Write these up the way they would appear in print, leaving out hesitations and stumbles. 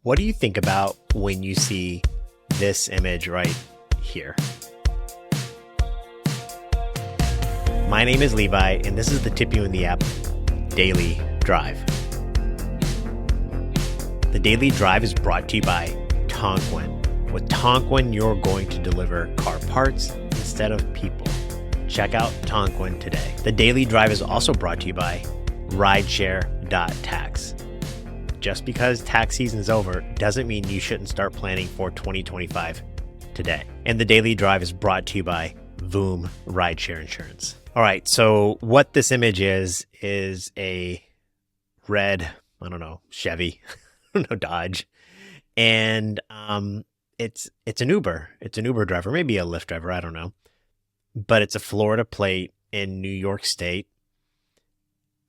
What do you think about when you see this image right here? My name is Levi, and this is the Tip You in the App Daily Drive. The Daily Drive is brought to you by Tonquin. With Tonquin, you're going to deliver car parts instead of people. Check out Tonquin today. The Daily Drive is also brought to you by Rideshare.tax. Just because tax season is over doesn't mean you shouldn't start planning for 2025 today. And the Daily Drive is brought to you by VOOM Rideshare Insurance. All right, so what this image is a red, Chevy, Dodge. And it's an Uber. It's an Uber driver, maybe a Lyft driver, I don't know. But it's a Florida plate in New York State.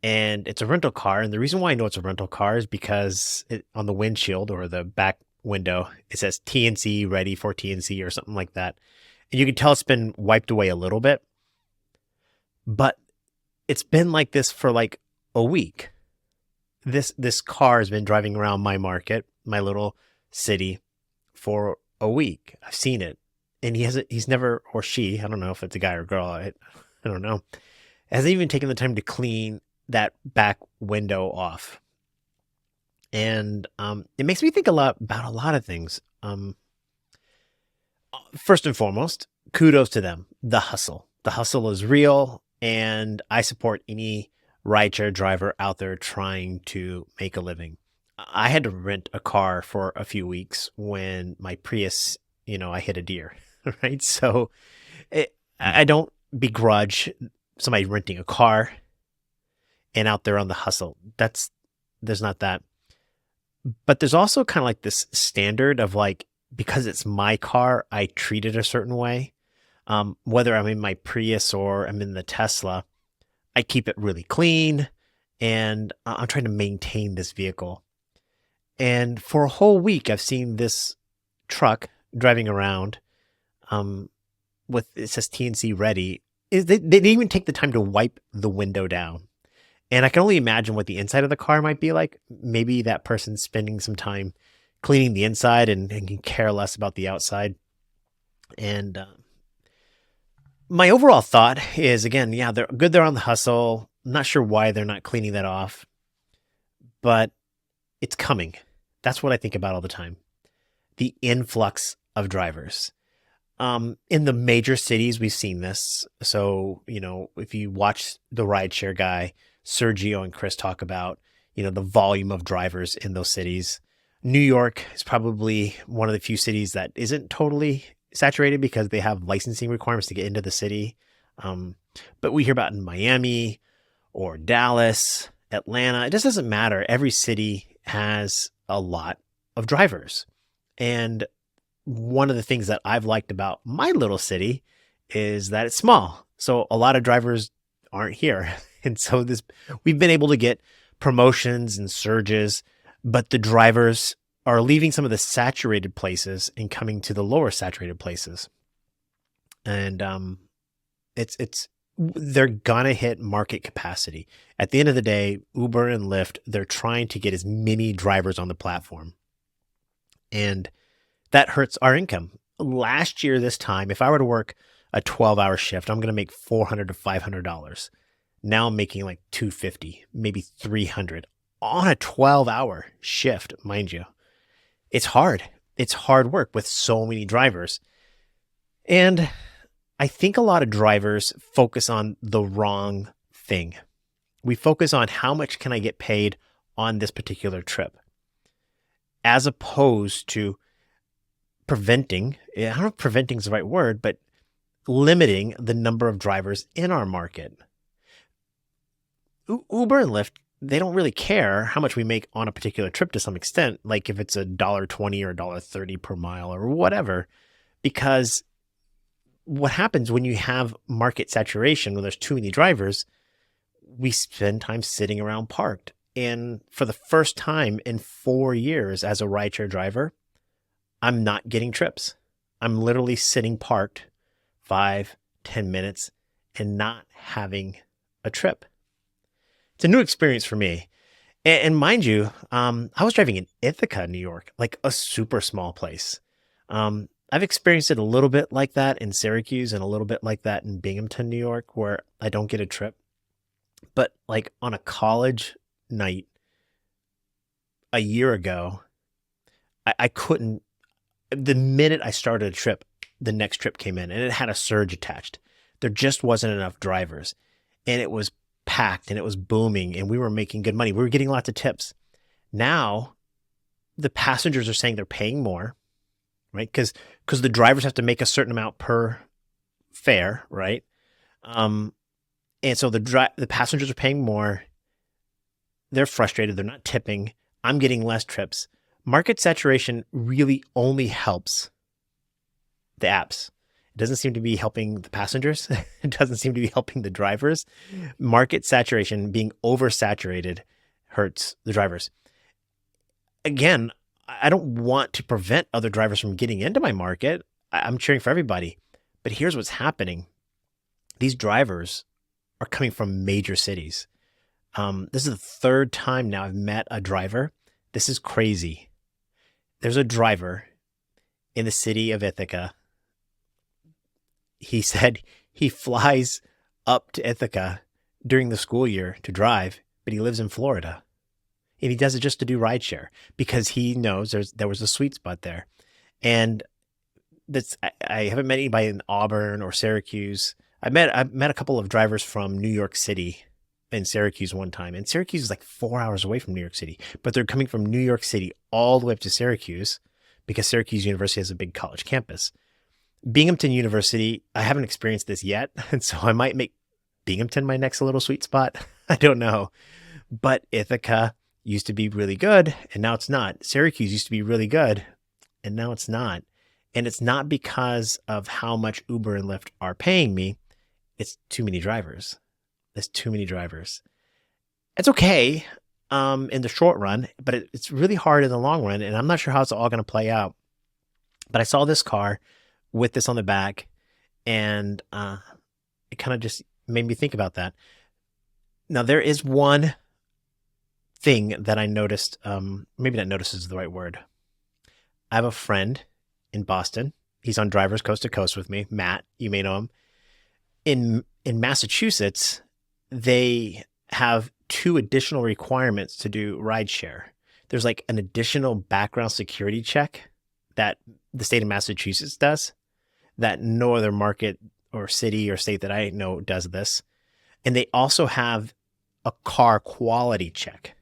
And it's a rental car. And the reason why I know it's a rental car is because on the windshield or the back window, it says TNC, ready for TNC or something like that. And you can tell it's been wiped away a little bit. But it's been like this for like a week. This car has been driving around my market, my little city, for a week. I've seen it. And he's never, or she, I don't know if it's a guy or girl, I don't know, hasn't even taken the time to clean that back window off. And it makes me think a lot about a lot of things. First and foremost, kudos to them. The hustle is real, and I support any rideshare driver out there trying to make a living. I had to rent a car for a few weeks when my Prius, I hit a deer, right? So I don't begrudge somebody renting a car and out there on the hustle. There's not that. But there's also kind of like this standard of like, because it's my car, I treat it a certain way. Whether I'm in my Prius or I'm in the Tesla, I keep it really clean, and I'm trying to maintain this vehicle. And for a whole week, I've seen this truck driving around with, it says TNC ready. They didn't even take the time to wipe the window down. And I can only imagine what the inside of the car might be like. Maybe that person's spending some time cleaning the inside and can care less about the outside. And my overall thought is, again, yeah, they're good. They're on the hustle. I'm not sure why they're not cleaning that off, but it's coming. That's what I think about all the time. The influx of drivers. In the major cities, we've seen this. So, if you watch the rideshare guy, Sergio and Chris talk about, the volume of drivers in those cities. New York is probably one of the few cities that isn't totally saturated because they have licensing requirements to get into the city. But we hear about in Miami or Dallas, Atlanta. It just doesn't matter. Every city has a lot of drivers. And one of the things that I've liked about my little city is that it's small. So a lot of drivers aren't here. And so we've been able to get promotions and surges, but the drivers are leaving some of the saturated places and coming to the lower saturated places. And they're gonna hit market capacity. At the end of the day, Uber and Lyft, they're trying to get as many drivers on the platform. And that hurts our income. Last year, this time, if I were to work a 12-hour shift, I'm gonna make $400 to $500. Now I'm making like $250, maybe $300 on a 12-hour shift, mind you. It's hard. It's hard work with so many drivers. And I think a lot of drivers focus on the wrong thing. We focus on how much can I get paid on this particular trip, as opposed to preventing, I don't know if preventing is the right word, but limiting the number of drivers in our market. Uber and Lyft, they don't really care how much we make on a particular trip to some extent, like if it's $1.20 or $1.30 per mile or whatever, because what happens when you have market saturation, when there's too many drivers, we spend time sitting around parked. And for the first time in 4 years as a rideshare driver, I'm not getting trips. I'm literally sitting parked 5, 10 minutes and not having a trip. It's a new experience for me. And mind you, I was driving in Ithaca, New York, like a super small place. I've experienced it a little bit like that in Syracuse and a little bit like that in Binghamton, New York, where I don't get a trip. But like on a college night a year ago, I couldn't, the minute I started a trip, the next trip came in and it had a surge attached. There just wasn't enough drivers and it was packed and it was booming and we were making good money. We were getting lots of tips. Now the passengers are saying they're paying more, right? Because the drivers have to make a certain amount per fare, right? Um, and so the passengers are paying more. They're frustrated. They're not tipping. I'm getting less trips. Market saturation really only helps the apps. It doesn't seem to be helping the passengers. It doesn't seem to be helping the drivers. Market saturation, being oversaturated, hurts the drivers. Again, I don't want to prevent other drivers from getting into my market. I'm cheering for everybody. But here's what's happening. These drivers are coming from major cities. This is the third time now I've met a driver. This is crazy. There's a driver in the city of Ithaca. He said he flies up to Ithaca during the school year to drive, but he lives in Florida. And he does it just to do rideshare because he knows there was a sweet spot there. And I haven't met anybody in Auburn or Syracuse. I met a couple of drivers from New York City in Syracuse one time. And Syracuse is like 4 hours away from New York City, but they're coming from New York City all the way up to Syracuse because Syracuse University has a big college campus. Binghamton University, I haven't experienced this yet, and so I might make Binghamton my next little sweet spot. I don't know. But Ithaca used to be really good, and now it's not. Syracuse used to be really good, and now it's not. And it's not because of how much Uber and Lyft are paying me. It's too many drivers. There's too many drivers. It's okay in the short run, but it's really hard in the long run, and I'm not sure how it's all going to play out. But I saw this car with this on the back, and it kind of just made me think about that. Now, there is one thing that I noticed, maybe not notice is the right word. I have a friend in Boston. He's on Drivers Coast to Coast with me, Matt. You may know him. In Massachusetts, they have 2 additional requirements to do rideshare. There's like an additional background security check that the state of Massachusetts does, that no other market or city or state that I know does this. And they also have a car quality check.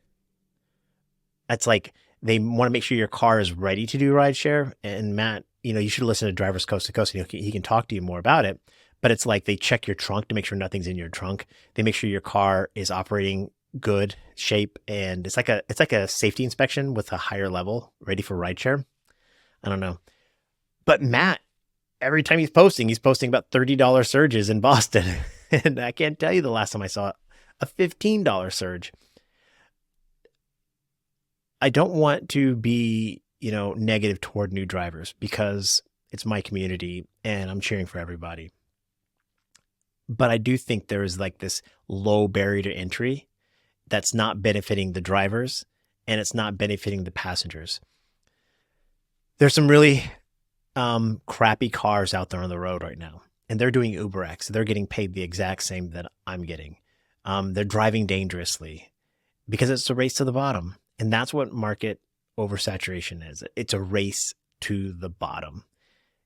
That's like, they want to make sure your car is ready to do rideshare. And Matt, you should listen to Drivers Coast to Coast. He can talk to you more about it. But it's like they check your trunk to make sure nothing's in your trunk. They make sure your car is operating good shape, and it's like a safety inspection with a higher level, ready for rideshare. I don't know. But Matt, every time he's posting about $30 surges in Boston. And I can't tell you the last time I saw a $15 surge. I don't want to be, negative toward new drivers because it's my community and I'm cheering for everybody. But I do think there is like this low barrier to entry that's not benefiting the drivers and it's not benefiting the passengers. There's some really crappy cars out there on the road right now, and they're doing UberX. They're getting paid the exact same that I'm getting. They're driving dangerously because it's a race to the bottom. And that's what market oversaturation is. It's a race to the bottom.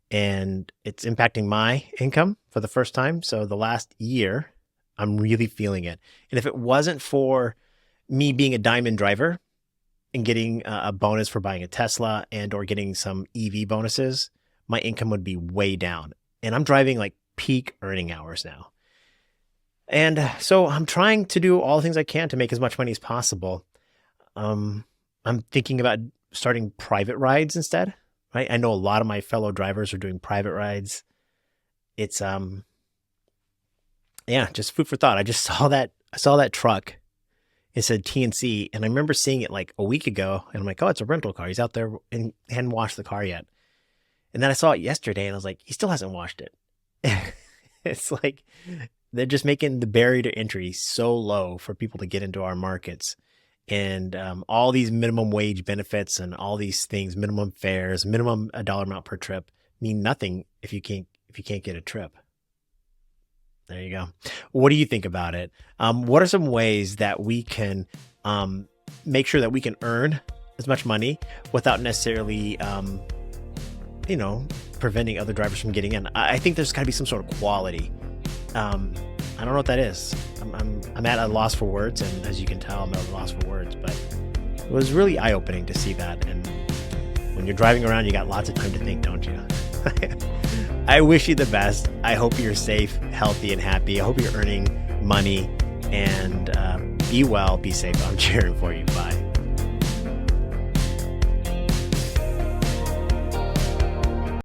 And it's impacting my income for the first time. So the last year, I'm really feeling it. And if it wasn't for me being a diamond driver and getting a bonus for buying a Tesla and or getting some EV bonuses, my income would be way down. And I'm driving like peak earning hours now. And so I'm trying to do all the things I can to make as much money as possible. I'm thinking about starting private rides instead. Right? I know a lot of my fellow drivers are doing private rides. It's just food for thought. I saw that truck. It said TNC, and I remember seeing it like a week ago, and I'm like, oh, it's a rental car. He's out there and hadn't washed the car yet. And then I saw it yesterday, and I was like, he still hasn't washed it. It's like they're just making the barrier to entry so low for people to get into our markets. and all these minimum wage benefits and all these things, minimum fares, minimum a dollar amount per trip mean nothing if you can't get a trip. There you go. What do you think about it? What are some ways that we can make sure that we can earn as much money without necessarily, you know, preventing other drivers from getting in? I think there's got to be some sort of quality. I don't know what that is. I'm at a loss for words, and as you can tell, I'm at a loss for words. But it was really eye-opening to see that. And when you're driving around, you got lots of time to think, don't you? I wish you the best. I hope you're safe, healthy, and happy. I hope you're earning money. And be well, be safe. I'm cheering for you. Bye.